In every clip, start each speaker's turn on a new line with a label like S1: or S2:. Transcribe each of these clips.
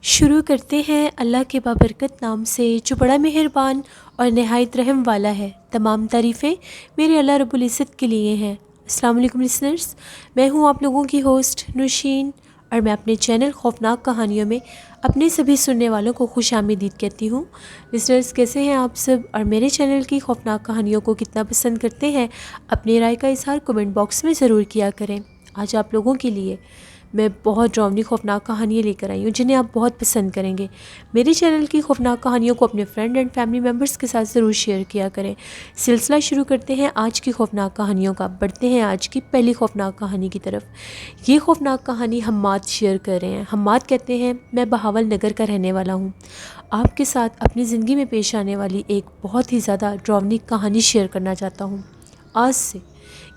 S1: شروع کرتے ہیں اللہ کے بابرکت نام سے جو بڑا مہربان اور نہایت رحم والا ہے۔ تمام تعریفیں میرے اللہ رب العزت کے لیے ہیں۔ السلام علیکم لسنرز، میں ہوں آپ لوگوں کی ہوسٹ نوشین، اور میں اپنے چینل خوفناک کہانیوں میں اپنے سبھی سننے والوں کو خوش آمدید کہتی ہوں۔ لسنرز، کیسے ہیں آپ سب، اور میرے چینل کی خوفناک کہانیوں کو کتنا پسند کرتے ہیں؟ اپنی رائے کا اظہار کمنٹ باکس میں ضرور کیا کریں۔ آج آپ لوگوں کے لیے میں بہت ڈراؤنی خوفناک کہانیاں لے کر آئی ہوں جنہیں آپ بہت پسند کریں گے۔ میرے چینل کی خوفناک کہانیوں کو اپنے فرینڈ اینڈ فیملی ممبرس کے ساتھ ضرور شیئر کیا کریں۔ سلسلہ شروع کرتے ہیں آج کی خوفناک کہانیوں کا۔ بڑھتے ہیں آج کی پہلی خوفناک کہانی کی طرف۔ یہ خوفناک کہانی حماد شیئر کر رہے ہیں۔ حماد کہتے ہیں، میں بہاول نگر کا رہنے والا ہوں۔ آپ کے ساتھ اپنی زندگی میں پیش آنے والی ایک بہت ہی زیادہ ڈراؤنی کہانی شیئر کرنا چاہتا ہوں۔ آج سے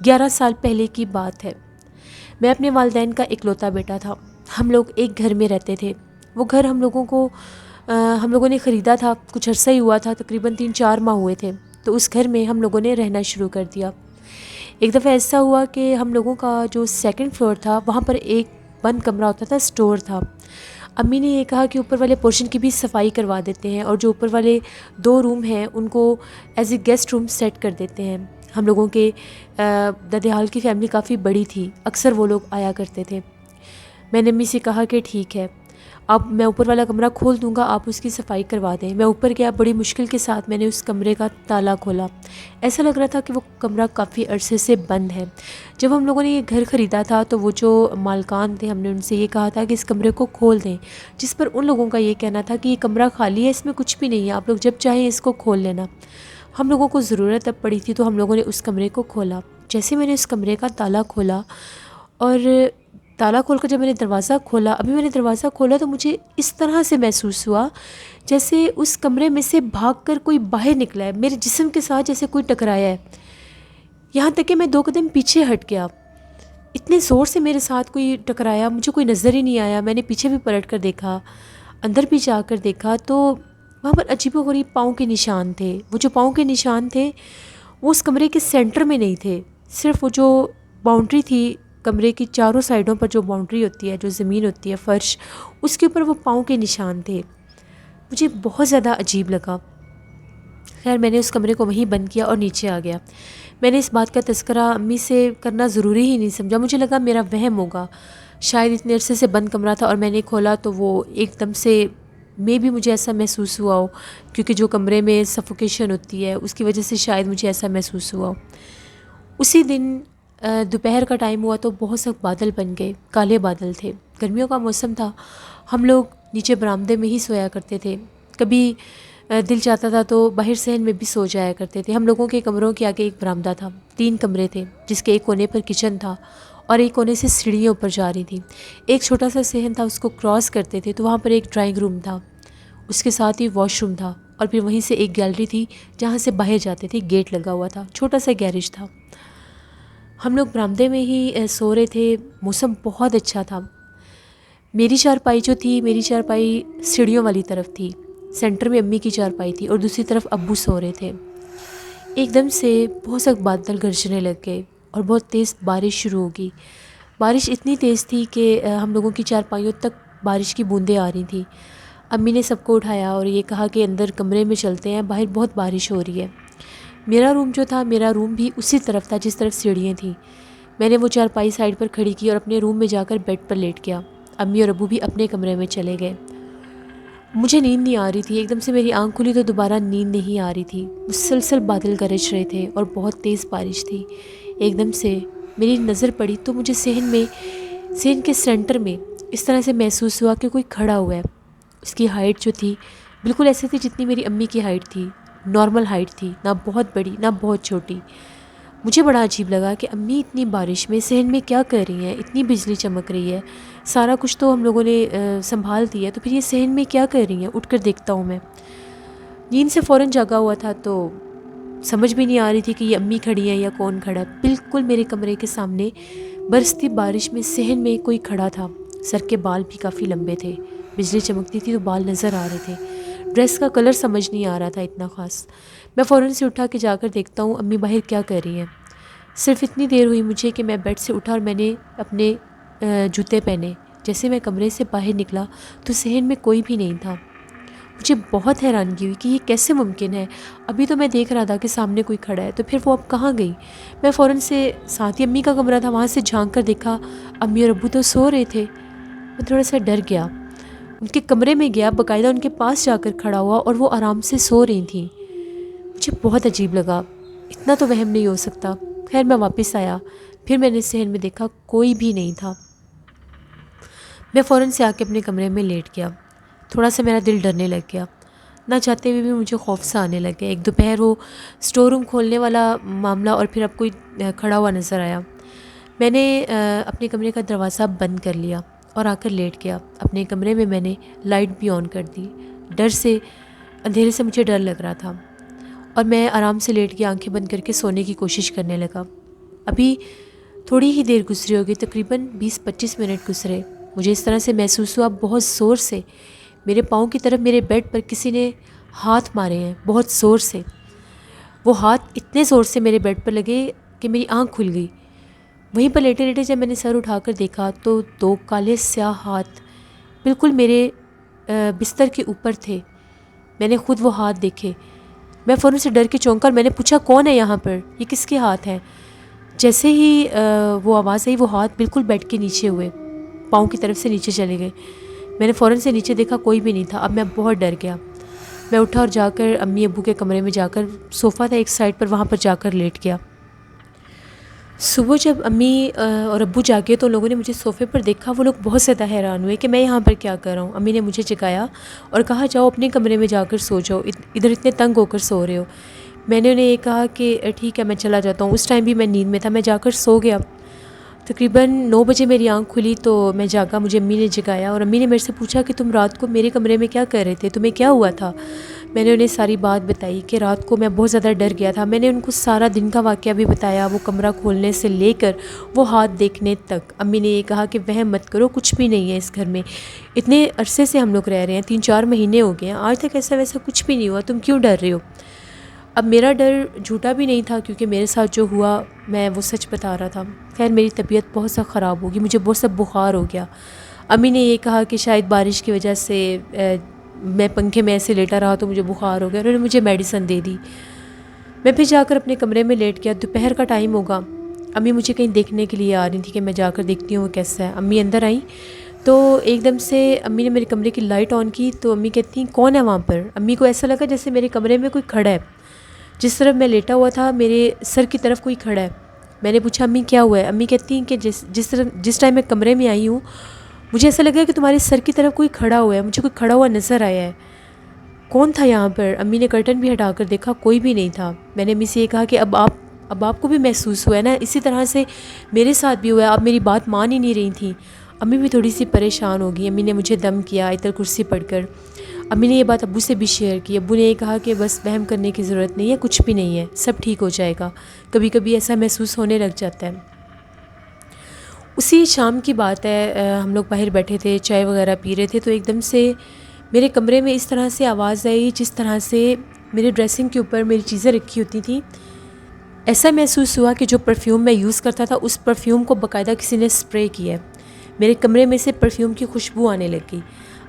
S1: 11 سال پہلے کی بات ہے۔ میں اپنے والدین کا اکلوتا بیٹا تھا۔ ہم لوگ ایک گھر میں رہتے تھے۔ وہ گھر ہم لوگوں نے خریدا تھا، کچھ عرصہ ہی ہوا تھا، تقریباً 3-4 ماہ ہوئے تھے، تو اس گھر میں ہم لوگوں نے رہنا شروع کر دیا۔ ایک دفعہ ایسا ہوا کہ ہم لوگوں کا جو 2nd فلور تھا وہاں پر ایک بند کمرہ ہوتا تھا، اسٹور تھا۔ امی نے یہ کہا کہ اوپر والے پورشن کی بھی صفائی کروا دیتے ہیں، اور جو اوپر والے 2 روم ہیں ان کو as a guest room set کر دیتے ہیں۔ ہم لوگوں کے دادیال کی فیملی کافی بڑی تھی، اکثر وہ لوگ آیا کرتے تھے۔ میں نے امی سے کہا کہ ٹھیک ہے، اب میں اوپر والا کمرہ کھول دوں گا، آپ اس کی صفائی کروا دیں۔ میں اوپر گیا، بڑی مشکل کے ساتھ میں نے اس کمرے کا تالا کھولا۔ ایسا لگ رہا تھا کہ وہ کمرہ کافی عرصے سے بند ہے۔ جب ہم لوگوں نے یہ گھر خریدا تھا تو وہ جو مالکان تھے، ہم نے ان سے یہ کہا تھا کہ اس کمرے کو کھول دیں، جس پر ان لوگوں کا یہ کہنا تھا کہ یہ کمرہ خالی ہے، اس میں کچھ بھی نہیں ہے، آپ لوگ جب چاہیں اس کو کھول لینا۔ ہم لوگوں کو ضرورت اب پڑی تھی تو ہم لوگوں نے اس کمرے کو کھولا۔ جیسے میں نے اس کمرے کا تالا کھولا، اور تالا کھول کر جب میں نے دروازہ کھولا، میں نے دروازہ کھولا تو مجھے اس طرح سے محسوس ہوا جیسے اس کمرے میں سے بھاگ کر کوئی باہر نکلا ہے، میرے جسم کے ساتھ جیسے کوئی ٹکرایا ہے۔ یہاں تک کہ میں 2 قدم پیچھے ہٹ گیا، اتنے زور سے میرے ساتھ کوئی ٹکرایا، مجھے کوئی نظر ہی نہیں آیا۔ میں نے پیچھے بھی پلٹ کر دیکھا، اندر بھی جا کر دیکھا، تو وہاں پر عجیب و غریب پاؤں کے نشان تھے۔ وہ جو پاؤں کے نشان تھے وہ اس کمرے کے سینٹر میں نہیں تھے، صرف وہ جو باؤنڈری تھی کمرے کی چاروں سائڈوں پر، جو باؤنڈری ہوتی ہے، جو زمین ہوتی ہے، فرش، اس کے اوپر وہ پاؤں کے نشان تھے۔ مجھے بہت زیادہ عجیب لگا۔ خیر، میں نے اس کمرے کو وہیں بند کیا اور نیچے آ گیا۔ میں نے اس بات کا تذکرہ امی سے کرنا ضروری ہی نہیں سمجھا، مجھے لگا میرا وہم ہوگا، شاید اتنے عرصے سے بند کمرہ تھا اور میں نے کھولا تو وہ ایک دم سے بھی مجھے ایسا محسوس ہوا ہو، کیونکہ جو کمرے میں سفوکیشن ہوتی ہے اس کی وجہ سے شاید مجھے ایسا محسوس ہوا ہو۔ اسی دن دوپہر کا ٹائم ہوا تو بہت سخت بادل بن گئے، کالے بادل تھے، گرمیوں کا موسم تھا۔ ہم لوگ نیچے برآمدے میں ہی سویا کرتے تھے، کبھی دل چاہتا تھا تو باہر صحن میں بھی سو جایا کرتے تھے۔ ہم لوگوں کے کمروں کے آگے ایک برآمدہ تھا، 3 کمرے تھے، جس کے ایک کونے پر کچن تھا اور ایک کونے سے سیڑھیوں پر جا رہی تھی۔ ایک چھوٹا سا صحن تھا، اس کو کراس کرتے تھے تو وہاں پر ایک ڈرائنگ روم تھا، اس کے ساتھ ہی واش روم تھا، اور پھر وہیں سے ایک گیلری تھی جہاں سے باہر جاتے تھے، گیٹ لگا ہوا تھا، چھوٹا سا گیریج تھا۔ ہم لوگ برآمدے میں ہی سو رہے تھے، موسم بہت اچھا تھا۔ میری چارپائی جو تھی، میری چارپائی سیڑھیوں والی طرف تھی، سینٹر میں امی کی چارپائی تھی اور دوسری طرف ابو سو رہے تھے۔ ایک دم سے بہت سخت بادل گرجنے لگ گئے اور بہت تیز بارش شروع ہو گئی۔ بارش اتنی تیز تھی کہ ہم لوگوں کی چارپائیوں تک بارش کی بوندیں آ رہی تھیں۔ امی نے سب کو اٹھایا اور یہ کہا کہ اندر کمرے میں چلتے ہیں، باہر بہت بارش ہو رہی ہے۔ میرا روم بھی اسی طرف تھا جس طرف سیڑھیاں تھیں۔ میں نے وہ چارپائی سائڈ پر کھڑی کی اور اپنے روم میں جا کر بیڈ پر لیٹ گیا۔ امی اور ابو بھی اپنے کمرے میں چلے گئے۔ مجھے نیند نہیں آ رہی تھی، ایک دم سے میری آنکھ کھلی تو دوبارہ نیند نہیں آ رہی تھی۔ مسلسل بادل گرج رہے تھے اور بہت تیز بارش تھی۔ ایک دم سے میری نظر پڑی تو مجھے صحن کے سینٹر میں اس طرح سے محسوس ہوا کہ کوئی کھڑا ہوا ہے۔ اس کی ہائٹ جو تھی بالکل ایسے تھی جتنی میری امی کی ہائٹ تھی، نارمل ہائٹ تھی، نہ بہت بڑی نہ بہت چھوٹی۔ مجھے بڑا عجیب لگا کہ امی اتنی بارش میں صحن میں کیا کر رہی ہیں، اتنی بجلی چمک رہی ہے، سارا کچھ تو ہم لوگوں نے سنبھال دیا ہے، تو پھر یہ صحن میں کیا کر رہی ہیں؟ اٹھ کر دیکھتا ہوں میں، نیند سے فوراً جاگا ہوا تھا تو سمجھ بھی نہیں آ رہی تھی کہ یہ امی کھڑی ہیں یا کون کھڑا ہے۔ بالکل میرے کمرے کے سامنے برستی بارش میں صحن میں کوئی کھڑا تھا، سر کے بال بھی کافی لمبے تھے، بجلی چمکتی تھی تو بال نظر آ رہے تھے، ڈریس کا کلر سمجھ نہیں آ رہا تھا اتنا خاص۔ میں فوراً سے اٹھا کے جا کر دیکھتا ہوں امی باہر کیا کر رہی ہیں۔ صرف اتنی دیر ہوئی مجھے کہ میں بیڈ سے اٹھا اور میں نے اپنے جوتے پہنے جیسے میں کمرے سے باہر نکلا تو صحن میں کوئی بھی نہیں تھا۔ مجھے بہت حیرانگی ہوئی کہ یہ کیسے ممکن ہے، ابھی تو میں دیکھ رہا تھا کہ سامنے کوئی کھڑا ہے، تو پھر وہ اب کہاں گئی؟ میں فوراً سے ساتھ ہی امی کا کمرہ تھا وہاں سے جھانک کر دیکھا، امی اور ابو تو سو رہے تھے۔ میں تھوڑا سا ڈر گیا، ان کے کمرے میں گیا، باقاعدہ ان کے پاس جا کر کھڑا ہوا اور وہ آرام سے سو رہی تھیں۔ مجھے بہت عجیب لگا، اتنا تو وہم نہیں ہو سکتا۔ خیر میں واپس آیا، پھر میں نے صحن میں دیکھا کوئی بھی نہیں تھا۔ میں فوراً سے آ کے اپنے کمرے میں لیٹ گیا۔ تھوڑا سا میرا دل ڈرنے لگ گیا، نہ چاہتے ہوئے بھی مجھے خوف سا آنے لگ گیا۔ ایک دوپہر وہ اسٹور روم کھولنے والا معاملہ اور پھر اب کوئی کھڑا ہوا نظر آیا۔ میں نے اپنے کمرے کا دروازہ بند کر لیا اور آ کر لیٹ گیا۔ اپنے کمرے میں میں نے لائٹ بھی آن کر دی، ڈر سے، اندھیرے سے مجھے ڈر لگ رہا تھا، اور میں آرام سے لیٹ کے آنکھیں بند کر کے سونے کی کوشش کرنے لگا۔ ابھی تھوڑی ہی دیر گزری ہوگی، تقریباً 20-25 منٹ گزرے۔ مجھے اس طرح سے محسوس ہوا بہت زور سے میرے پاؤں کی طرف میرے بیڈ پر کسی نے ہاتھ مارے ہیں، بہت زور سے۔ وہ ہاتھ اتنے زور سے میرے بیڈ پر لگے کہ میری آنکھ کھل گئی۔ وہیں پر لیٹے لیٹے جب میں نے سر اٹھا کر دیکھا تو 2 کالے سیاہ ہاتھ بالکل میرے بستر کے اوپر تھے۔ میں نے خود وہ ہاتھ دیکھے۔ میں فوراً سے ڈر کے چونکا اور میں نے پوچھا کون ہے یہاں پر، یہ کس کے ہاتھ ہیں؟ جیسے ہی وہ آواز آئی، وہ ہاتھ بالکل بیڈ کے نیچے ہوئے، پاؤں کی طرف سے نیچے چلے گئے۔ میں نے فوراً سے نیچے دیکھا، کوئی بھی نہیں تھا۔ اب میں بہت ڈر گیا۔ میں اٹھا اور جا کر امی ابو کے کمرے میں جا کر، صوفہ تھا ایک سائڈ پر، وہاں پر جا کر لیٹ گیا۔ صبح جب امی اور ابو جاگے تو لوگوں نے مجھے صوفے پر دیکھا۔ وہ لوگ بہت زیادہ حیران ہوئے کہ میں یہاں پر کیا کر رہا ہوں۔ امی نے مجھے جگایا اور کہا جاؤ اپنے کمرے میں جا کر سو جاؤ، ادھر اتنے تنگ ہو کر سو رہے ہو۔ میں نے انہیں یہ کہا کہ ٹھیک ہے میں چلا جاتا ہوں۔ اس ٹائم بھی میں نیند میں تھا، میں جا کر سو گیا۔ تقریباً 9 بجے میری آنکھ کھلی تو میں جاگا، مجھے امی نے جگایا اور امی نے میرے سے پوچھا کہ تم رات کو میرے کمرے میں کیا کر رہے تھے، تمہیں کیا ہوا تھا؟ میں نے انہیں ساری بات بتائی کہ رات کو میں بہت زیادہ ڈر گیا تھا۔ میں نے ان کو سارا دن کا واقعہ بھی بتایا، وہ کمرہ کھولنے سے لے کر وہ ہاتھ دیکھنے تک۔ امی نے یہ کہا کہ وہم مت کرو، کچھ بھی نہیں ہے اس گھر میں، اتنے عرصے سے ہم لوگ رہ رہے ہیں، 3-4 مہینے ہو گئے ہیں، آج تک ایسا ویسا کچھ بھی نہیں ہوا، تم کیوں ڈر رہے ہو؟ اب میرا ڈر جھوٹا بھی نہیں تھا کیونکہ میرے ساتھ جو ہوا میں وہ سچ بتا رہا تھا۔ خیر میری طبیعت بہت سا خراب ہوگی، مجھے بہت سا بخار ہو گیا۔ امی نے یہ کہا کہ شاید بارش کی وجہ سے میں پنکھے میں ایسے لیٹا رہا تو مجھے بخار ہو گیا، انہوں نے مجھے میڈیسن دے دی۔ میں پھر جا کر اپنے کمرے میں لیٹ گیا۔ دوپہر کا ٹائم ہوگا، امی مجھے کہیں دیکھنے کے لیے آ رہی تھی کہ میں جا کر دیکھتی ہوں وہ کیسا ہے۔ امی اندر آئیں تو ایک دم سے امی نے میرے کمرے کی لائٹ آن کی تو امی کہتی ہیں کون ہے وہاں پر؟ امی کو ایسا لگا جیسے میرے کمرے میں کوئی کھڑا ہے، جس طرف میں لیٹا ہوا تھا میرے سر کی طرف کوئی کھڑا ہے۔ میں نے پوچھا امی کیا ہوا ہے؟ امی کہتی ہیں کہ جس ٹائم میں کمرے میں آئی ہوں مجھے ایسا لگا کہ تمہارے سر کی طرف کوئی کھڑا ہوا ہے، مجھے کوئی کھڑا ہوا نظر آیا ہے۔ کون تھا یہاں پر؟ امی نے کرٹن بھی ہٹا کر دیکھا، کوئی بھی نہیں تھا۔ میں نے امی سے یہ کہا کہ اب آپ کو بھی محسوس ہوا ہے نا، اسی طرح سے میرے ساتھ بھی ہوا ہے، آپ میری بات مان ہی نہیں رہی تھیں۔ امی بھی تھوڑی سی پریشان ہو گئی۔ امی نے مجھے دم کیا آیت الکرسی پڑھ کر۔ امی نے یہ بات ابو سے بھی شیئر کی۔ ابو نے یہ کہا کہ بس وہم کرنے کی ضرورت نہیں ہے، کچھ بھی نہیں ہے، سب ٹھیک ہو جائے گا، کبھی کبھی ایسا محسوس ہونے لگ جاتا ہے۔ اسی شام کی بات ہے، ہم لوگ باہر بیٹھے تھے، چائے وغیرہ پی رہے تھے تو ایک دم سے میرے کمرے میں اس طرح سے آواز آئی جس طرح سے میرے ڈریسنگ کے اوپر میری چیزیں رکھی ہوتی تھیں۔ ایسا محسوس ہوا کہ جو پرفیوم میں یوز کرتا تھا اس پرفیوم کو باقاعدہ کسی نے اسپرے کیا ہے۔ میرے کمرے میں سے پرفیوم کی خوشبو آنے لگی۔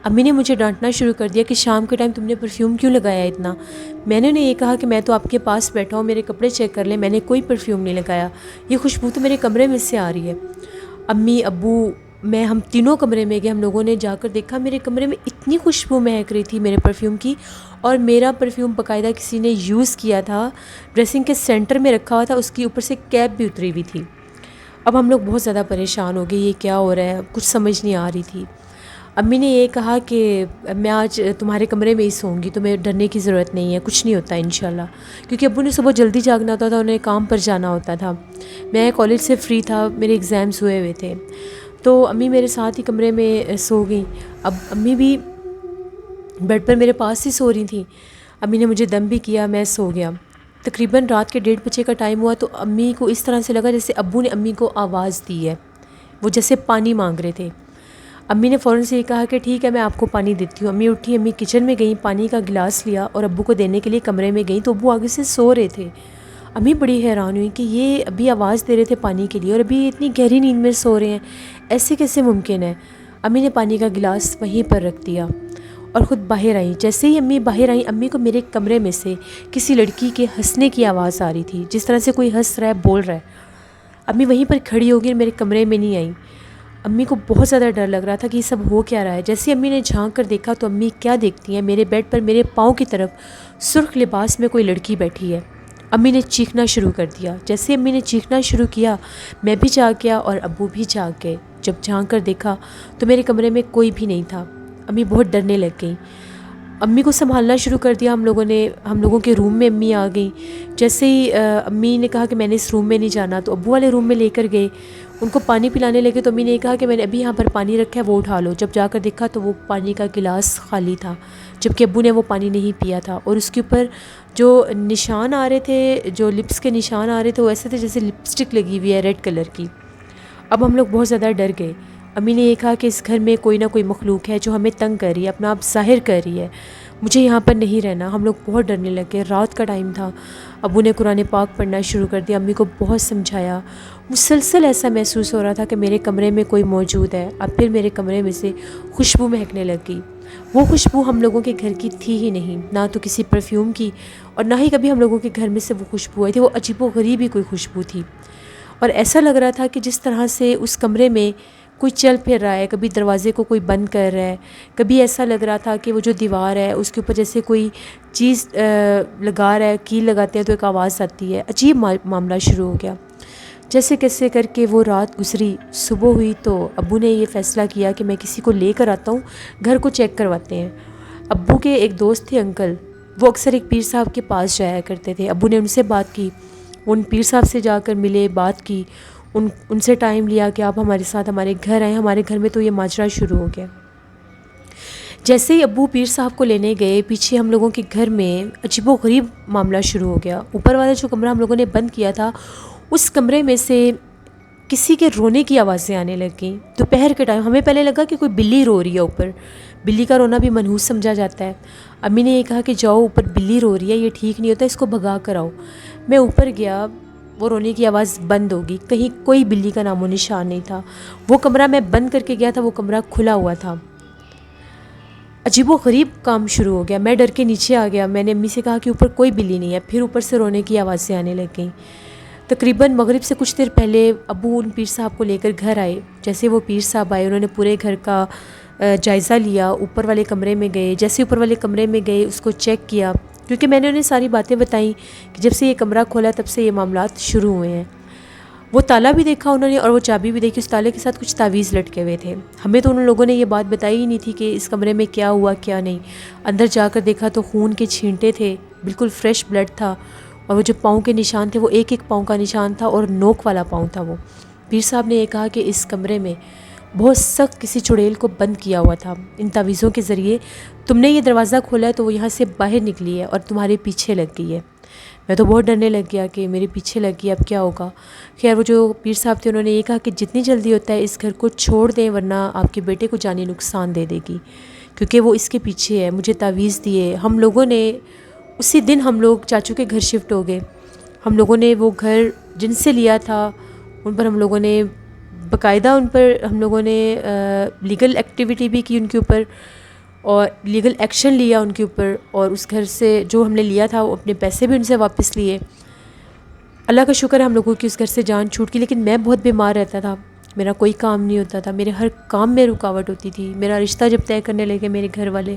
S1: امی نے مجھے ڈانٹنا شروع کر دیا کہ شام کے ٹائم تم نے پرفیوم کیوں لگایا اتنا؟ میں نے انہیں یہ کہا کہ میں تو آپ کے پاس بیٹھا ہوں، میرے کپڑے چیک کر لیں، میں نے کوئی پرفیوم نہیں لگایا، یہ خوشبو تو میرے کمرے میں سے آ رہی ہے۔ امی ابو میں ہم تینوں کمرے میں گئے، ہم لوگوں نے جا کر دیکھا میرے کمرے میں اتنی خوشبو مہک رہی تھی میرے پرفیوم کی، اور میرا پرفیوم باقاعدہ کسی نے یوز کیا تھا، ڈریسنگ کے سینٹر میں رکھا ہوا تھا، اس کے اوپر سے کیپ بھی اتری ہوئی تھی۔ اب ہم لوگ بہت زیادہ پریشان ہو گئے، یہ کیا ہو رہا ہے، کچھ سمجھ نہیں آ رہی تھی۔ امی نے یہ کہا کہ میں آج تمہارے کمرے میں ہی سوؤں گی، تمہیں ڈرنے کی ضرورت نہیں ہے، کچھ نہیں ہوتا انشاءاللہ، کیونکہ ابو نے صبح جلدی جاگنا ہوتا تھا، انہیں کام پر جانا ہوتا تھا، میں کالج سے فری تھا، میرے ایگزامز ہوئے ہوئے تھے، تو امی میرے ساتھ ہی کمرے میں سو گئیں۔ اب امی بھی بیڈ پر میرے پاس ہی سو رہی تھیں۔ امی نے مجھے دم بھی کیا، میں سو گیا۔ تقریباً رات کے 1:30 بجے کا ٹائم ہوا تو امی کو اس طرح سے لگا جیسے ابو نے امی کو آواز دی ہے، وہ جیسے پانی مانگ رہے تھے۔ امی نے فوراً سے یہ کہا کہ ٹھیک ہے میں آپ کو پانی دیتی ہوں۔ امی اٹھی، امی کچن میں گئیں، پانی کا گلاس لیا اور ابو کو دینے کے لیے کمرے میں گئیں تو ابو آگے سے سو رہے تھے۔ امی بڑی حیران ہوئی کہ یہ ابھی آواز دے رہے تھے پانی کے لیے اور ابھی اتنی گہری نیند میں سو رہے ہیں، ایسے کیسے ممکن ہے؟ امی نے پانی کا گلاس وہیں پر رکھ دیا اور خود باہر آئیں۔ جیسے ہی امی باہر آئیں، امی کو میرے کمرے میں سے کسی لڑکی کے ہنسنے کی آواز آ رہی تھی، جس طرح سے کوئی ہنس رہا ہے، بول رہا ہے۔ امی وہیں پر کھڑی ہو گئی، میرے کمرے میں نہیں آئیں۔ امی کو بہت زیادہ ڈر لگ رہا تھا کہ یہ سب ہو کیا رہا ہے۔ جیسے امی نے جھانک کر دیکھا تو امی کیا دیکھتی ہیں، میرے بیڈ پر میرے پاؤں کی طرف سرخ لباس میں کوئی لڑکی بیٹھی ہے۔ امی نے چیخنا شروع کر دیا۔ جیسے امی نے چیخنا شروع کیا، میں بھی جاگ گیا اور ابو بھی جاگ گئے۔ جب جھانک کر دیکھا تو میرے کمرے میں کوئی بھی نہیں تھا۔ امی بہت ڈرنے لگ گئیں۔ امی کو سنبھالنا شروع کر دیا ہم لوگوں کے روم میں امی آ گئیں۔ جیسے ہی امی نے کہا کہ میں نے اس روم میں نہیں جانا، تو ابو والے روم میں لے کر گئے، ان کو پانی پلانے لگے۔ تو امی نے کہا کہ میں نے ابھی یہاں پر پانی رکھا ہے، وہ اٹھا لو۔ جب جا کر دیکھا تو وہ پانی کا گلاس خالی تھا، جبکہ ابو نے وہ پانی نہیں پیا تھا، اور اس کے اوپر جو نشان آ رہے تھے، جو لپس کے نشان آ رہے تھے، وہ ایسے تھے جیسے لپسٹک لگی ہوئی ہے ریڈ کلر کی۔ اب ہم لوگ بہت زیادہ ڈر گئے۔ امی نے یہ کہا کہ اس گھر میں کوئی نہ کوئی مخلوق ہے جو ہمیں تنگ کر رہی ہے، اپنا آپ ظاہر کر رہی ہے، مجھے یہاں پر نہیں رہنا۔ ہم لوگ بہت ڈرنے لگے۔ رات کا ٹائم تھا۔ ابو نے قرآن پاک پڑھنا شروع کر دیا، امی کو بہت سمجھایا۔ مسلسل ایسا محسوس ہو رہا تھا کہ میرے کمرے میں کوئی موجود ہے۔ اب پھر میرے کمرے میں سے خوشبو مہکنے لگ گئی۔ وہ خوشبو ہم لوگوں کے گھر کی تھی ہی نہیں، نہ تو کسی پرفیوم کی، اور نہ ہی کبھی ہم لوگوں کے گھر میں سے وہ خوشبو آئی تھی۔ وہ عجیب و غریب ہی کوئی خوشبو تھی، اور ایسا لگ رہا تھا کہ جس طرح سے اس کمرے میں کوئی چل پھر رہا ہے، کبھی دروازے کو کوئی بند کر رہا ہے، کبھی ایسا لگ رہا تھا کہ وہ جو دیوار ہے اس کے اوپر جیسے کوئی چیز لگا رہا ہے، کیل لگاتے ہیں تو ایک آواز آتی ہے۔ عجیب معاملہ شروع ہو گیا۔ جیسے کیسے کر کے وہ رات گزری، صبح ہوئی تو ابو نے یہ فیصلہ کیا کہ میں کسی کو لے کر آتا ہوں، گھر کو چیک کرواتے ہیں۔ ابو کے ایک دوست تھے انکل، وہ اکثر ایک پیر صاحب کے پاس جایا کرتے تھے۔ ابو نے ان سے بات کی، ان پیر صاحب سے جا کر ملے، بات کی، ان سے ٹائم لیا کہ آپ ہمارے ساتھ ہمارے گھر آئیں۔ ہمارے گھر میں تو یہ ماجرا شروع ہو گیا۔ جیسے ہی ابو پیر صاحب کو لینے گئے، پیچھے ہم لوگوں کے گھر میں عجیب و غریب معاملہ شروع ہو گیا۔ اوپر والا جو کمرہ ہم لوگوں نے بند کیا تھا، اس کمرے میں سے کسی کے رونے کی آوازیں آنے لگ گئیں۔ دوپہر کے ٹائم ہمیں پہلے لگا کہ کوئی بلی رو رہی ہے اوپر، بلی کا رونا بھی منحوس سمجھا جاتا ہے۔ امی نے یہ کہا کہ جاؤ، اوپر بلی رو رہی ہے، یہ ٹھیک نہیں ہوتا، اس کو بھگا کر آؤ۔ میں اوپر گیا، وہ رونے کی آواز بند ہوگی، کہیں کوئی بلی کا نام و نشان نہیں تھا۔ وہ کمرہ میں بند کر کے گیا تھا، وہ کمرہ کھلا ہوا تھا۔ عجیب و غریب کام شروع ہو گیا۔ میں ڈر کے نیچے آ گیا۔ میں نے امی سے کہا کہ اوپر کوئی بلی نہیں ہے۔ پھر اوپر سے رونے کی آوازیں آنے لگ گئیں۔ تقریباً مغرب سے کچھ دیر پہلے ابو ان پیر صاحب کو لے کر گھر آئے۔ جیسے وہ پیر صاحب آئے، انہوں نے پورے گھر کا جائزہ لیا، اوپر والے کمرے میں گئے۔ جیسے اوپر والے کمرے میں گئے، اس کو چیک کیا، کیونکہ میں نے انہیں ساری باتیں بتائیں کہ جب سے یہ کمرہ کھولا تب سے یہ معاملات شروع ہوئے ہیں۔ وہ تالا بھی دیکھا انہوں نے، اور وہ چابی بھی دیکھی۔ اس تالے کے ساتھ کچھ تعویذ لٹکے ہوئے تھے۔ ہمیں تو ان لوگوں نے یہ بات بتائی ہی نہیں تھی کہ اس کمرے میں کیا ہوا کیا نہیں۔ اندر جا کر دیکھا تو خون کے چھینٹے تھے، بالکل فریش بلڈ تھا، اور وہ جو پاؤں کے نشان تھے وہ ایک ایک پاؤں کا نشان تھا، اور نوک والا پاؤں تھا وہ۔ پیر صاحب نے یہ کہا کہ اس کمرے میں بہت سخت کسی چڑیل کو بند کیا ہوا تھا، ان تعویذوں کے ذریعے تم نے یہ دروازہ کھولا ہے تو وہ یہاں سے باہر نکلی ہے اور تمہارے پیچھے لگ گئی ہے۔ میں تو بہت ڈرنے لگ گیا کہ میرے پیچھے لگ گئی، اب کیا ہوگا۔ خیر وہ جو پیر صاحب تھے انہوں نے یہ کہا کہ جتنی جلدی ہوتا ہے اس گھر کو چھوڑ دیں، ورنہ آپ کے بیٹے کو جانی نقصان دے گی، کیونکہ وہ اس کے پیچھے ہے۔ مجھے تعویذ دیے۔ ہم لوگوں نے اسی دن ہم لوگ چاچو کے گھر شفٹ ہو گئے۔ ہم لوگوں نے وہ گھر جن سے لیا تھا ان پر ہم لوگوں نے باقاعدہ لیگل ایکٹیویٹی بھی کی ان کے اوپر، اور لیگل ایکشن لیا ان کے اوپر، اور اس گھر سے جو ہم نے لیا تھا وہ اپنے پیسے بھی ان سے واپس لیے۔ اللہ کا شکر ہے ہم لوگوں کی اس گھر سے جان چھوٹ گئی، لیکن میں بہت بیمار رہتا تھا، میرا کوئی کام نہیں ہوتا تھا، میرے ہر کام میں رکاوٹ ہوتی تھی۔ میرا رشتہ جب طے کرنے لگے میرے گھر والے،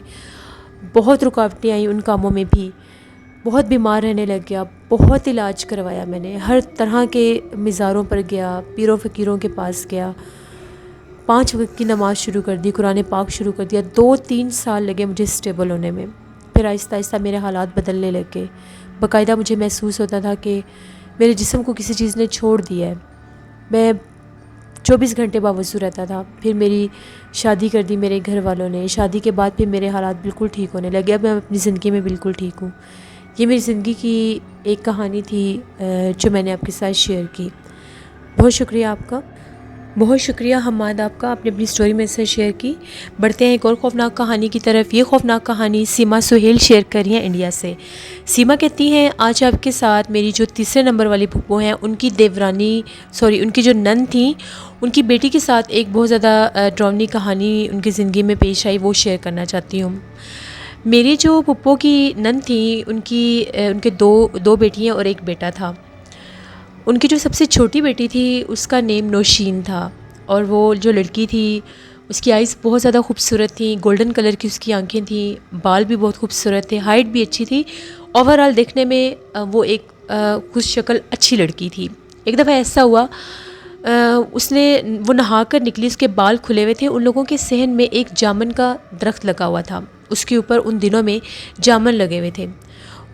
S1: بہت رکاوٹیں آئیں ان کاموں میں بھی، بہت بیمار رہنے لگ گیا، بہت علاج کروایا میں نے، ہر طرح کے مزاروں پر گیا، پیروں فقیروں کے پاس گیا، 5 وقت کی نماز شروع کر دی، قرآن پاک شروع کر دیا۔ 2-3 سال لگے مجھے اسٹیبل ہونے میں۔ پھر آہستہ آہستہ میرے حالات بدلنے لگے۔ باقاعدہ مجھے محسوس ہوتا تھا کہ میرے جسم کو کسی چیز نے چھوڑ دیا ہے۔ میں 24 گھنٹے باوضو رہتا تھا۔ پھر میری شادی کر دی میرے گھر والوں نے۔ شادی کے بعد پھر میرے حالات بالکل ٹھیک ہونے لگے۔ اب میں اپنی زندگی میں بالکل ٹھیک ہوں۔ یہ میری زندگی کی ایک کہانی تھی جو میں نے آپ کے ساتھ شیئر کی۔ بہت شکریہ آپ کا۔ بہت شکریہ حماد آپ کا، آپ نے اپنی سٹوری میں سے شیئر کی۔ بڑھتے ہیں ایک اور خوفناک کہانی کی طرف۔ یہ خوفناک کہانی سیما سہیل شیئر کر رہی ہیں انڈیا سے۔ سیما کہتی ہیں، آج آپ کے ساتھ میری جو تیسرے نمبر والی پھپھو ہیں، ان کی جو نند تھیں، ان کی بیٹی کے ساتھ ایک بہت زیادہ ڈراؤنی کہانی ان کی زندگی میں پیش آئی، وہ شیئر کرنا چاہتی ہوں۔ میری جو پھپھو کی نند تھیں، ان کے دو بیٹیاں اور ایک بیٹا تھا۔ ان کی جو سب سے چھوٹی بیٹی تھی، اس کا نیم نوشین تھا، اور وہ جو لڑکی تھی اس کی آئیز بہت زیادہ خوبصورت تھیں، گولڈن کلر کی اس کی آنکھیں تھیں، بال بھی بہت خوبصورت تھے، ہائٹ بھی اچھی تھی، اوورآل دیکھنے میں وہ ایک خوش شکل اچھی لڑکی تھی۔ ایک دفعہ ایسا ہوا، وہ نہا کر نکلی، اس کے بال کھلے ہوئے تھے۔ ان لوگوں کے صحن میں ایک جامن کا درخت لگا ہوا تھا، اس کے اوپر ان دنوں میں جامن لگے ہوئے تھے۔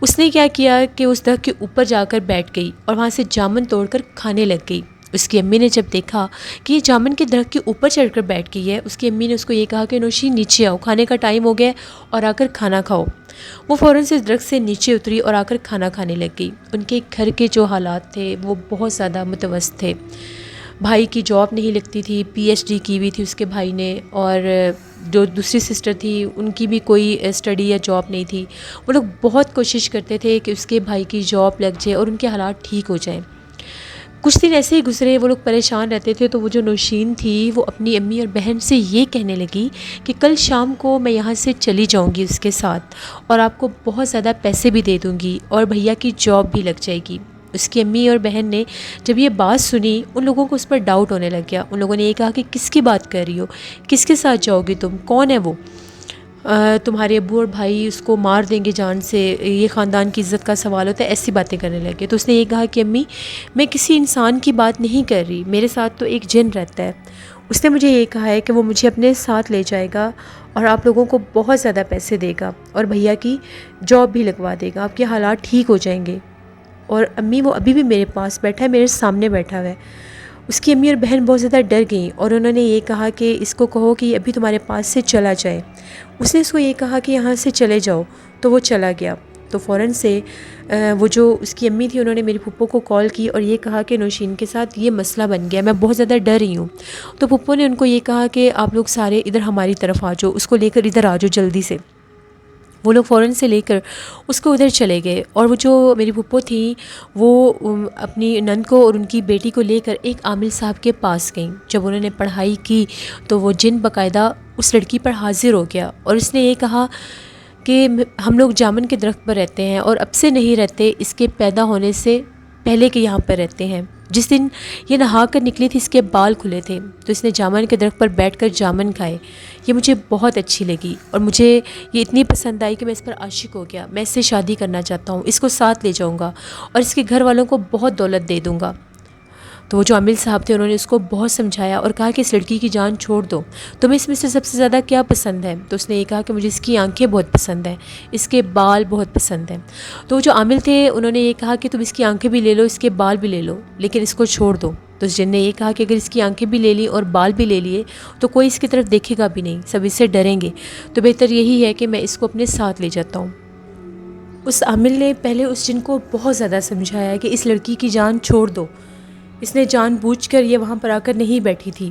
S1: اس نے کیا کیا کہ اس درخت کے اوپر جا کر بیٹھ گئی اور وہاں سے جامن توڑ کر کھانے لگ گئی۔ اس کی امی نے جب دیکھا کہ یہ جامن کے درخت کے اوپر چڑھ کر بیٹھ گئی ہے، اس کی امی نے اس کو یہ کہا کہ نوشین نیچے آؤ، کھانے کا ٹائم ہو گیا اور آ کر کھانا کھاؤ۔ وہ فوراً سے درخت سے نیچے اتری اور آ کر کھانا کھانے لگ گئی۔ ان کے گھر کے جو حالات تھے وہ بہت زیادہ متوسط تھے۔ بھائی کی جاب نہیں لگتی تھی، پی ایچ ڈی کی ہوئی تھی اس کے بھائی نے، اور جو دوسری سسٹر تھی ان کی بھی کوئی اسٹڈی یا جاب نہیں تھی۔ وہ لوگ بہت کوشش کرتے تھے کہ اس کے بھائی کی جاب لگ جائے اور ان کے حالات ٹھیک ہو جائیں۔ کچھ دن ایسے ہی گزرے، وہ لوگ پریشان رہتے تھے، تو وہ جو نوشین تھی وہ اپنی امی اور بہن سے یہ کہنے لگی کہ کل شام کو میں یہاں سے چلی جاؤں گی اس کے ساتھ، اور آپ کو بہت زیادہ پیسے بھی دے دوں گی اور بھیا کی جاب بھی لگ جائے گی۔ اس کی امی اور بہن نے جب یہ بات سنی، ان لوگوں کو اس پر ڈاؤٹ ہونے لگ گیا۔ ان لوگوں نے یہ کہا کہ کس کی بات کر رہی ہو، کس کے ساتھ جاؤ گی تم، کون ہے وہ؟ تمہارے ابو اور بھائی اس کو مار دیں گے جان سے، یہ خاندان کی عزت کا سوال ہوتا ہے، ایسی باتیں کرنے لگے۔ تو اس نے یہ کہا کہ امی، میں کسی انسان کی بات نہیں کر رہی، میرے ساتھ تو ایک جن رہتا ہے، اس نے مجھے یہ کہا ہے کہ وہ مجھے اپنے ساتھ لے جائے گا اور آپ لوگوں کو بہت زیادہ پیسے دے گا اور بھیا کی جاب بھی لگوا دے گا، آپ کے حالات ٹھیک ہو جائیں گے۔ اور امی، وہ ابھی بھی میرے پاس بیٹھا ہے، میرے سامنے بیٹھا ہوا ہے۔ اس کی امی اور بہن بہت زیادہ ڈر گئیں اور انہوں نے یہ کہا کہ اس کو کہو کہ ابھی تمہارے پاس سے چلا جائے۔ اس نے اس کو یہ کہا کہ یہاں سے چلے جاؤ، تو وہ چلا گیا۔ تو فوراً سے وہ جو اس کی امی تھی، انہوں نے میری پھپھو کو کال کی اور یہ کہا کہ نوشین کے ساتھ یہ مسئلہ بن گیا، میں بہت زیادہ ڈر رہی ہوں۔ تو پھپھو نے ان کو یہ کہا کہ آپ لوگ سارے ادھر ہماری طرف آ جاؤ، اس کو لے کر ادھر آ جاؤ جلدی سے۔ وہ لوگ فوراً سے لے کر اس کو ادھر چلے گئے، اور وہ جو میری پھپھو تھیں وہ اپنی نند کو اور ان کی بیٹی کو لے کر ایک عامل صاحب کے پاس گئیں۔ جب انہوں نے پڑھائی کی تو وہ جن باقاعدہ اس لڑکی پر حاضر ہو گیا اور اس نے یہ کہا کہ ہم لوگ جامن کے درخت پر رہتے ہیں اور اب سے نہیں رہتے، اس کے پیدا ہونے سے پہلے کے یہاں پر رہتے ہیں۔ جس دن یہ نہا کر نکلی تھی، اس کے بال کھلے تھے، تو اس نے جامن کے درخت پر بیٹھ کر جامن کھائے۔ یہ مجھے بہت اچھی لگی اور مجھے یہ اتنی پسند آئی کہ میں اس پر عاشق ہو گیا، میں اس سے شادی کرنا چاہتا ہوں، اس کو ساتھ لے جاؤں گا اور اس کے گھر والوں کو بہت دولت دے دوں گا۔ تو وہ جو عامل صاحب تھے، انہوں نے اس کو بہت سمجھایا اور کہا کہ اس لڑکی کی جان چھوڑ دو، تمہیں اس میں سے سب سے زیادہ کیا پسند ہے؟ تو اس نے یہ کہا کہ مجھے اس کی آنکھیں بہت پسند ہیں، اس کے بال بہت پسند ہیں۔ تو وہ جو عامل تھے، انہوں نے یہ کہا کہ تم اس کی آنکھیں بھی لے لو، اس کے بال بھی لے لو، لیکن اس کو چھوڑ دو۔ تو اس جن نے یہ کہا کہ اگر اس کی آنکھیں بھی لے لی اور بال بھی لے لیے تو کوئی اس کی طرف دیکھے گا بھی نہیں، سب اس سے ڈریں گے، تو بہتر یہی ہے کہ میں اس کو اپنے ساتھ لے جاتا ہوں۔ اس عامل نے پہلے اس جن کو بہت زیادہ سمجھایا کہ اس لڑکی کی جان چھوڑ دو، اس نے جان بوجھ کر یہ وہاں پر آ کر نہیں بیٹھی تھی،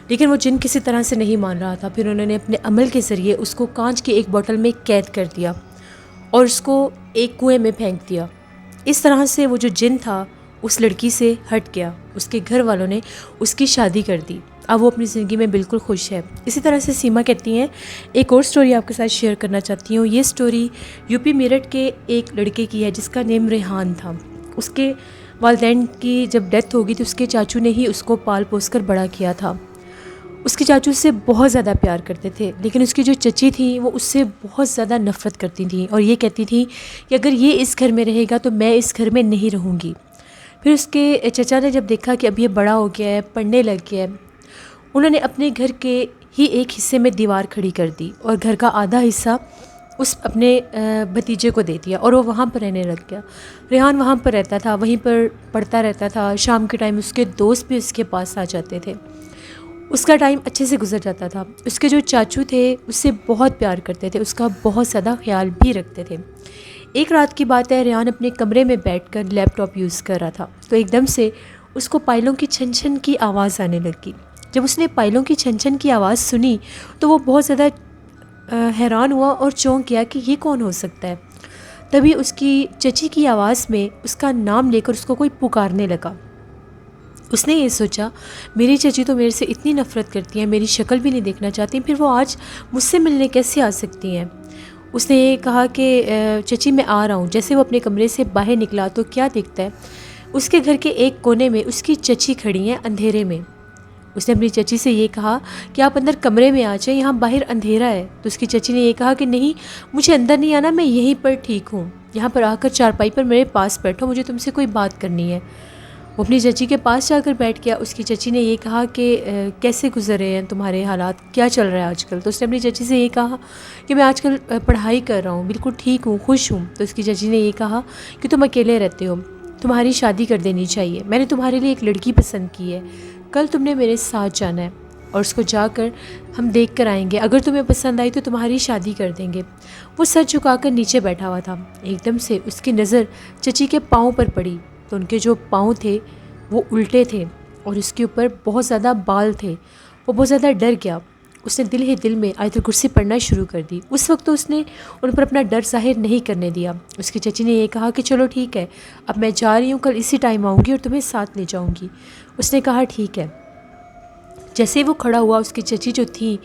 S1: لیکن وہ جن کسی طرح سے نہیں مان رہا تھا۔ پھر انہوں نے اپنے عمل کے ذریعے اس کو کانچ کی ایک بوتل میں قید کر دیا اور اس کو ایک کنویں میں پھینک دیا۔ اس طرح سے وہ جو جن تھا اس لڑکی سے ہٹ گیا، اس کے گھر والوں نے اس کی شادی کر دی، اب وہ اپنی زندگی میں بالکل خوش ہے۔ اسی طرح سے سیما کہتی ہیں، ایک اور سٹوری آپ کے ساتھ شیئر کرنا چاہتی ہوں۔ یہ سٹوری یو پی میرٹھ کے ایک لڑکے کی ہے جس کا نیم ریحان تھا۔ اس کے والدین کی جب ڈیتھ ہو گئی تو اس کے چاچو نے ہی اس کو پال پوس کر بڑا کیا تھا۔ اس کے چاچو سے بہت زیادہ پیار کرتے تھے، لیکن اس کی جو چچی تھیں وہ اس سے بہت زیادہ نفرت کرتی تھیں اور یہ کہتی تھیں کہ اگر یہ اس گھر میں رہے گا تو میں اس گھر میں نہیں رہوں گی۔ پھر اس کے چچا نے جب دیکھا کہ اب یہ بڑا ہو گیا ہے، پڑھنے لگ گیا ہے، انہوں نے اپنے گھر کے ہی ایک حصے میں دیوار کھڑی کر دی اور گھر کا آدھا حصہ اس اپنے بھتیجے کو دے دیا اور وہ وہاں پر رہنے لگ گیا۔ ریحان وہاں پر رہتا تھا، وہیں پر پڑھتا رہتا تھا، شام کے ٹائم اس کے دوست بھی اس کے پاس آ جاتے تھے، اس کا ٹائم اچھے سے گزر جاتا تھا۔ اس کے جو چاچو تھے اس سے بہت پیار کرتے تھے، اس کا بہت زیادہ خیال بھی رکھتے تھے۔ ایک رات کی بات ہے، ریحان اپنے کمرے میں بیٹھ کر لیپ ٹاپ یوز کر رہا تھا، تو ایک دم سے اس کو پائلوں کی چھن چھن کی آواز آنے لگی۔ جب اس نے پائلوں کی چھن چھن کی آواز سنی تو وہ بہت زیادہ حیران ہوا اور چونک گیا کہ یہ کون ہو سکتا ہے۔ تبھی اس کی چچی کی آواز میں اس کا نام لے کر اس کو کوئی پکارنے لگا۔ اس نے یہ سوچا میری چچی تو میرے سے اتنی نفرت کرتی ہیں، میری شکل بھی نہیں دیکھنا چاہتی، پھر وہ آج مجھ سے ملنے کیسے آ سکتی ہیں۔ اس نے یہ کہا کہ چچی میں آ رہا ہوں۔ جیسے وہ اپنے کمرے سے باہر نکلا تو کیا دیکھتا ہے، اس کے گھر کے ایک کونے میں اس کی چچی کھڑی ہیں اندھیرے میں۔ اس نے اپنی چچی سے یہ کہا کہ آپ اندر کمرے میں آ جائیں، یہاں باہر اندھیرا ہے۔ تو اس کی چچی نے یہ کہا کہ نہیں، مجھے اندر نہیں آنا، میں یہیں پر ٹھیک ہوں، یہاں پر آ کر چارپائی پر میرے پاس بیٹھو، مجھے تم سے کوئی بات کرنی ہے۔ وہ اپنی چچی کے پاس جا کر بیٹھ گیا۔ اس کی چچی نے یہ کہا کہ کیسے گزر رہے ہیں تمہارے حالات، کیا چل رہا ہے آج کل؟ تو اس نے اپنی چچی سے یہ کہا کہ میں آج کل پڑھائی کر رہا ہوں، بالکل ٹھیک ہوں، خوش ہوں۔ تو اس کی چچی نے یہ کہا کہ تم اکیلے رہتے ہو، تمہاری شادی کر دینی چاہیے، میں نے تمہارے لیے ایک لڑکی پسند کی ہے، کل تم نے میرے ساتھ جانا ہے اور اس کو جا کر ہم دیکھ کر آئیں گے، اگر تمہیں پسند آئی تو تمہاری شادی کر دیں گے۔ وہ سر جھکا کر نیچے بیٹھا ہوا تھا۔ ایک دم سے اس کی نظر چچی کے پاؤں پر پڑی تو ان کے جو پاؤں تھے وہ الٹے تھے اور اس کے اوپر بہت زیادہ بال تھے۔ وہ بہت زیادہ ڈر گیا۔ اس نے دل ہی دل میں آیت الکرسی پڑھنا شروع کر دی۔ اس وقت تو اس نے ان پر اپنا ڈر ظاہر نہیں کرنے دیا۔ اس کی چچی نے یہ کہا کہ چلو ٹھیک ہے، اب میں جا رہی ہوں، کل اسی ٹائم آؤں گی اور تمہیں ساتھ لے جاؤں گی۔ اس نے کہا ٹھیک ہے۔ جیسے وہ کھڑا ہوا، اس کی چچی جو تھی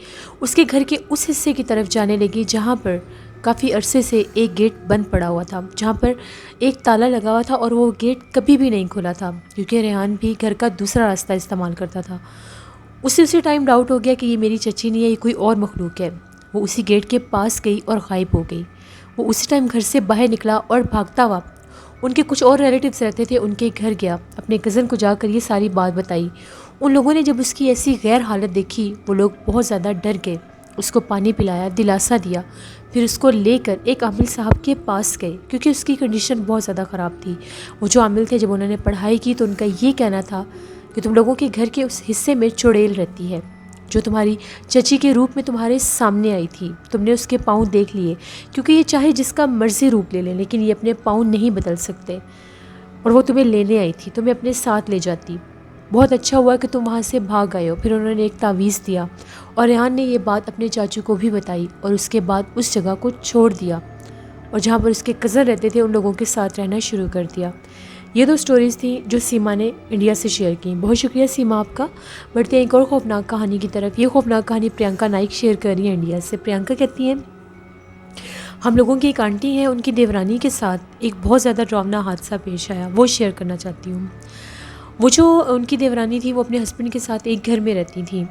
S1: اس کے گھر کے اس حصے کی طرف جانے لگی جہاں پر کافی عرصے سے ایک گیٹ بند پڑا ہوا تھا، جہاں پر ایک تالا لگا ہوا تھا اور وہ گیٹ کبھی بھی نہیں کھلا تھا کیونکہ ریحان بھی گھر کا دوسرا راستہ استعمال کرتا تھا۔ اسی ٹائم ڈاؤٹ ہو گیا کہ یہ میری چچی نہیں ہے، یہ کوئی اور مخلوق ہے۔ وہ اسی گیٹ کے پاس گئی اور غائب ہو گئی۔ وہ اسی ٹائم گھر سے باہر نکلا اور بھاگتا ہوا ان کے کچھ اور ریلیٹیوز رہتے تھے ان کے گھر گیا، اپنے کزن کو جا کر یہ ساری بات بتائی۔ ان لوگوں نے جب اس کی ایسی غیر حالت دیکھی وہ لوگ بہت زیادہ ڈر گئے۔ اس کو پانی پلایا، دلاسا دیا، پھر اس کو لے کر ایک عامل صاحب کے پاس گئے کیونکہ اس کی کنڈیشن بہت زیادہ خراب تھی۔ وہ جو عامل تھے جب انہوں نے پڑھائی کی تو ان کا یہ کہنا تھا کہ تم لوگوں کے گھر کے اس حصے میں چڑیل رہتی ہے جو تمہاری چچی کے روپ میں تمہارے سامنے آئی تھی۔ تم نے اس کے پاؤں دیکھ لیے کیونکہ یہ چاہے جس کا مرضی روپ لے لیں لیکن یہ اپنے پاؤں نہیں بدل سکتے، اور وہ تمہیں لینے آئی تھی، تمہیں اپنے ساتھ لے جاتی۔ بہت اچھا ہوا کہ تم وہاں سے بھاگ آئے ہو۔ پھر انہوں نے ایک تعویذ دیا اور ریحان نے یہ بات اپنے چاچو کو بھی بتائی اور اس کے بعد اس جگہ کو چھوڑ دیا اور جہاں پر اس کے کزن رہتے تھے ان لوگوں کے ساتھ رہنا شروع کر دیا۔ یہ دو سٹوریز تھیں جو سیما نے انڈیا سے شیئر کی۔ بہت شکریہ سیما آپ کا۔ بڑھتے ہیں ایک اور خوفناک کہانی کی طرف۔ یہ خوفناک کہانی پرینکا نائک شیئر کر رہی ہیں انڈیا سے۔ پرینکا کہتی ہیں ہم لوگوں کی ایک آنٹی ہیں، ان کی دیورانی کے ساتھ ایک بہت زیادہ ڈراؤنا حادثہ پیش آیا، وہ شیئر کرنا چاہتی ہوں۔ وہ جو ان کی دیورانی تھی وہ اپنے ہسبینڈ کے ساتھ ایک گھر میں رہتی تھیں۔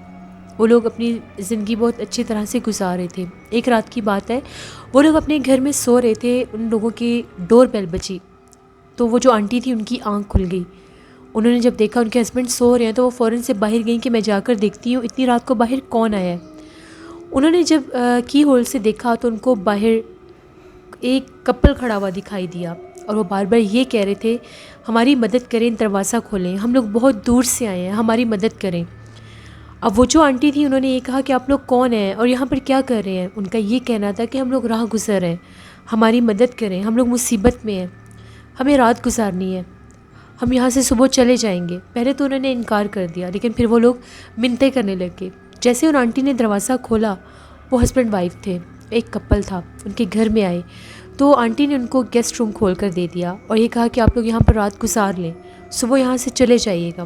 S1: وہ لوگ اپنی زندگی بہت اچھی طرح سے گزار رہے تھے۔ ایک رات کی بات ہے، وہ لوگ اپنے گھر میں سو رہے تھے، ان لوگوں کی ڈور بیل بجی تو وہ جو آنٹی تھی ان کی آنکھ کھل گئی۔ انہوں نے جب دیکھا ان کے ہسبینڈ سو رہے ہیں تو وہ فوراً سے باہر گئیں کہ میں جا کر دیکھتی ہوں اتنی رات کو باہر کون آیا ہے۔ انہوں نے جب کی ہول سے دیکھا تو ان کو باہر ایک کپل کھڑا ہوا دکھائی دیا اور وہ بار بار یہ کہہ رہے تھے ہماری مدد کریں، دروازہ کھولیں، ہم لوگ بہت دور سے آئے ہیں، ہماری مدد کریں۔ اب وہ جو آنٹی تھی انہوں نے یہ کہا کہ آپ لوگ کون ہیں اور یہاں پر کیا کر رہے ہیں؟ ان کا یہ کہنا تھا کہ ہم لوگ راہ گزر ہیں، ہماری مدد کریں، ہم لوگ مصیبت میں ہیں، ہمیں رات گزارنی ہے، ہم یہاں سے صبح چلے جائیں گے۔ پہلے تو انہوں نے انکار کر دیا لیکن پھر وہ لوگ منتیں کرنے لگے۔ جیسے ان آنٹی نے دروازہ کھولا، وہ ہسبینڈ وائف تھے، ایک کپل تھا، ان کے گھر میں آئے تو آنٹی نے ان کو گیسٹ روم کھول کر دے دیا اور یہ کہا کہ آپ لوگ یہاں پر رات گزار لیں، صبح یہاں سے چلے جائیے گا۔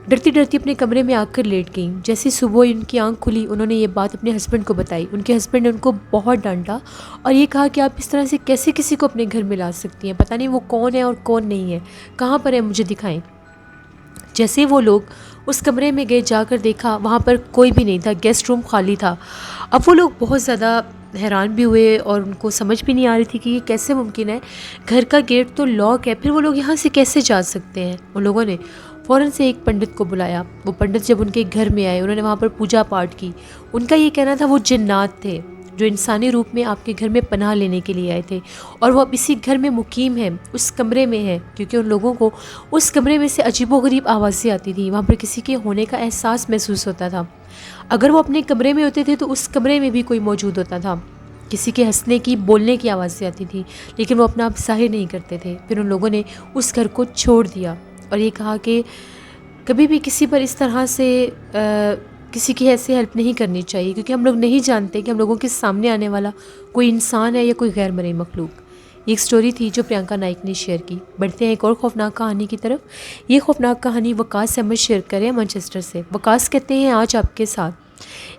S1: ڈرتی ڈرتی اپنے کمرے میں آ کر لیٹ گئیں۔ جیسے صبح ان کی آنکھ کھلی انہوں نے یہ بات اپنے ہسبینڈ کو بتائی۔ ان کے ہسبینڈ نے ان کو بہت ڈانٹا اور یہ کہا کہ آپ اس طرح سے کیسے کسی کو اپنے گھر میں لا سکتی ہیں، پتہ نہیں وہ کون ہے اور کون نہیں ہے، کہاں پر ہے، مجھے دکھائیں۔ جیسے وہ لوگ اس کمرے میں گئے، جا کر دیکھا وہاں پر کوئی بھی نہیں تھا، گیسٹ روم خالی تھا۔ اب وہ لوگ بہت زیادہ حیران بھی ہوئے اور ان کو سمجھ بھی نہیں آ رہی تھی کہ یہ کیسے ممکن ہے، گھر کا گیٹ تو لاک ہے، پھر وہ لوگ یہاں سے کیسے جا سکتے ہیں۔ ان لوگوں نے فوراً سے ایک پنڈت کو بلایا۔ وہ پنڈت جب ان کے گھر میں آئے انہوں نے وہاں پر پوجا پاٹ کی۔ ان کا یہ کہنا تھا وہ جنات تھے جو انسانی روپ میں آپ کے گھر میں پناہ لینے کے لیے آئے تھے اور وہ اب اسی گھر میں مقیم ہیں، اس کمرے میں ہیں، کیونکہ ان لوگوں کو اس کمرے میں سے عجیب و غریب آوازیں آتی تھیں، وہاں پر کسی کے ہونے کا احساس محسوس ہوتا تھا۔ اگر وہ اپنے کمرے میں ہوتے تھے تو اس کمرے میں بھی کوئی موجود ہوتا تھا، کسی کے ہنسنے کی، بولنے کی آوازیں آتی تھیں لیکن وہ اپنا آپ ظاہر نہیں کرتے تھے۔ پھر ان لوگوں نے اس گھر کو چھوڑ دیا اور یہ کہا کہ کبھی بھی کسی پر اس طرح سے کسی کی ایسے ہیلپ نہیں کرنی چاہیے، کیونکہ ہم لوگ نہیں جانتے کہ ہم لوگوں کے سامنے آنے والا کوئی انسان ہے یا کوئی غیر مرئی مخلوق۔ یہ ایک سٹوری تھی جو پرینکا نائک نے شیئر کی۔ بڑھتے ہیں ایک اور خوفناک کہانی کی طرف۔ یہ خوفناک کہانی وقاص احمد شیئر کرے مانچسٹر سے۔ وقاص کہتے ہیں آج آپ کے ساتھ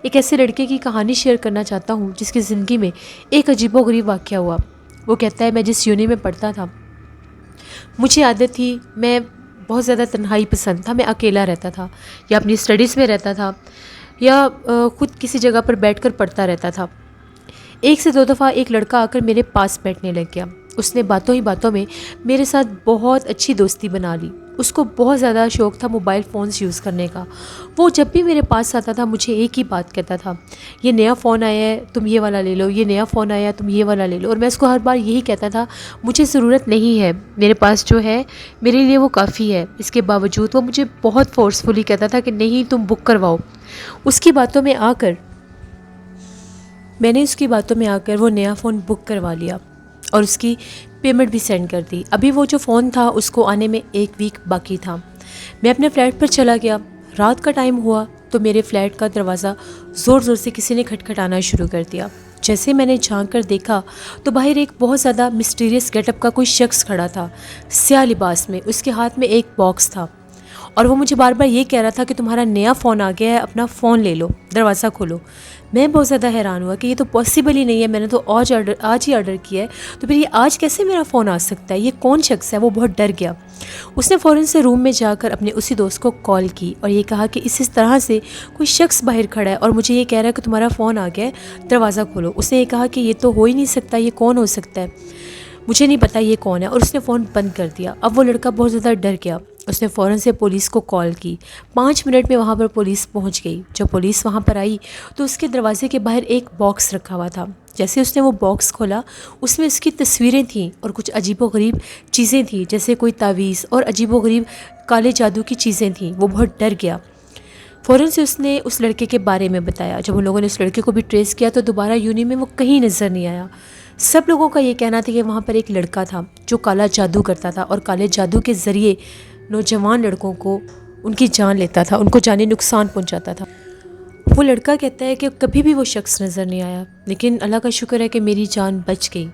S1: ایک ایسے لڑکے کی کہانی شیئر کرنا چاہتا ہوں جس کی زندگی میں ایک عجیب و غریب واقعہ ہوا۔ وہ کہتا ہے میں جس یونی میں پڑھتا تھا مجھے عادت تھی، میں بہت زیادہ تنہائی پسند تھا، میں اکیلا رہتا تھا یا اپنی اسٹڈیز میں رہتا تھا یا خود کسی جگہ پر بیٹھ کر پڑھتا رہتا تھا۔ ایک سے دو دفعہ ایک لڑکا آ کر میرے پاس بیٹھنے لگ گیا۔ اس نے باتوں ہی باتوں میں میرے ساتھ بہت اچھی دوستی بنا لی۔ اس کو بہت زیادہ شوق تھا موبائل فونز یوز کرنے کا۔ وہ جب بھی میرے پاس آتا تھا مجھے ایک ہی بات کہتا تھا، یہ نیا فون آیا ہے تم یہ والا لے لو، یہ نیا فون آیا ہے تم یہ والا لے لو۔ اور میں اس کو ہر بار یہی کہتا تھا مجھے ضرورت نہیں ہے، میرے پاس جو ہے میرے لیے وہ کافی ہے۔ اس کے باوجود وہ مجھے بہت فورسفلی کہتا تھا کہ نہیں تم بک کرواؤ۔ میں نے اس کی باتوں میں آ کر وہ نیا فون بک کروا لیا اور اس کی پیمنٹ بھی سینڈ کر دی۔ ابھی وہ جو فون تھا اس کو آنے میں 1 ویک باقی تھا۔ میں اپنے فلیٹ پر چلا گیا۔ رات کا ٹائم ہوا تو میرے فلیٹ کا دروازہ زور زور سے کسی نے کھٹکھٹانا شروع کر دیا۔ جیسے میں نے جھانک کر دیکھا تو باہر ایک بہت زیادہ مسٹیریس گیٹ اپ کا کوئی شخص کھڑا تھا، سیاہ لباس میں۔ اس کے ہاتھ میں ایک باکس تھا اور وہ مجھے بار بار یہ کہہ رہا تھا کہ تمہارا نیا فون آ گیا ہے، اپنا فون لے لو، دروازہ کھولو۔ میں بہت زیادہ حیران ہوا کہ یہ تو پاسبل ہی نہیں ہے، میں نے تو آج ہی آرڈر کیا ہے، تو پھر یہ آج کیسے میرا فون آ سکتا ہے، یہ کون شخص ہے؟ وہ بہت ڈر گیا۔ اس نے فوراً سے روم میں جا کر اپنے اسی دوست کو کال کی اور یہ کہا کہ اس طرح سے کوئی شخص باہر کھڑا ہے اور مجھے یہ کہہ رہا ہے کہ تمہارا فون آ گیا ہے، دروازہ کھولو۔ اس نے یہ کہا کہ یہ تو ہو ہی نہیں سکتا، یہ کون ہو سکتا ہے، مجھے نہیں پتا یہ کون ہے، اور اس نے فون بند کر دیا۔ اب وہ لڑکا بہت زیادہ ڈر گیا۔ اس نے فوراً سے پولیس کو کال کی۔ 5 منٹ میں وہاں پر پولیس پہنچ گئی۔ جب پولیس وہاں پر آئی تو اس کے دروازے کے باہر ایک باکس رکھا ہوا تھا۔ جیسے اس نے وہ باکس کھولا اس میں اس کی تصویریں تھیں اور کچھ عجیب و غریب چیزیں تھیں، جیسے کوئی تعویذ اور عجیب و غریب کالے جادو کی چیزیں تھیں۔ وہ بہت ڈر گیا۔ فوراً سے اس نے اس لڑکے کے بارے میں بتایا۔ جب ان لوگوں نے اس لڑکے کو بھی ٹریس کیا تو دوبارہ یونی میں وہ کہیں نظر نہیں آیا۔ سب لوگوں کا یہ کہنا تھا کہ وہاں پر ایک لڑکا تھا جو کالا جادو کرتا تھا اور کالے جادو کے ذریعے نوجوان لڑکوں کو ان کی جان لیتا تھا، ان کو جانی نقصان پہنچاتا تھا۔ وہ لڑکا کہتا ہے کہ کبھی بھی وہ شخص نظر نہیں آیا، لیکن اللہ کا شکر ہے کہ میری جان بچ گئی۔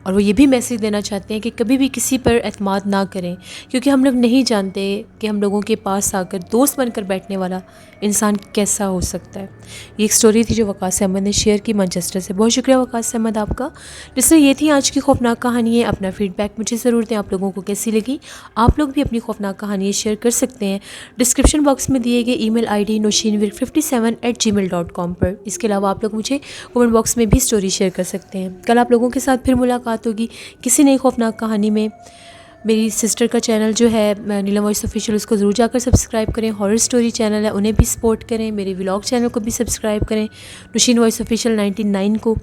S1: اور وہ یہ بھی میسیج دینا چاہتے ہیں کہ کبھی بھی کسی پر اعتماد نہ کریں، کیونکہ ہم لوگ نہیں جانتے کہ ہم لوگوں کے پاس آ کر دوست بن کر بیٹھنے والا انسان کیسا ہو سکتا ہے۔ یہ ایک سٹوری تھی جو وقاص احمد نے شیئر کی مانچسٹر سے۔ بہت شکریہ وقاص احمد آپ کا۔ جس سے یہ تھی آج کی خوفناک کہانی ہے۔ اپنا فیڈ بیک مجھے ضرور دیں، آپ لوگوں کو کیسی لگی۔ آپ لوگ بھی اپنی خوفناک کہانیاں شیئر کر سکتے ہیں ڈسکرپشن باکس میں دیے گئے ای میل آئی ڈی noshinwirk57@gmail.com پر۔ اس کے علاوہ آپ لوگ مجھے کمنٹ باکس میں بھی سٹوری شیئر کر سکتے ہیں۔ کل آپ لوگوں کے ساتھ پھر ملاقات ہوگی کسی نئی خوفناک کہانی میں۔ میری سسٹر کا چینل جو ہے نیلم وائس آفیشیل، اس کو ضرور جا کر سبسکرائب کریں۔ ہارر سٹوری چینل ہے، انہیں بھی سپورٹ کریں۔ میرے ولاگ چینل کو بھی سبسکرائب کریں، نوشین وائس آفیشیل 99 کو،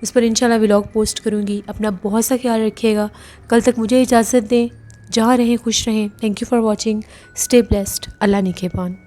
S1: اس پر انشاءاللہ ولاگ پوسٹ کروں گی۔ اپنا بہت سا خیال رکھیے گا۔ کل تک مجھے اجازت دیں، جہاں رہیں خوش رہیں۔ Thank you for watching, stay blessed, اللہ نگہبان۔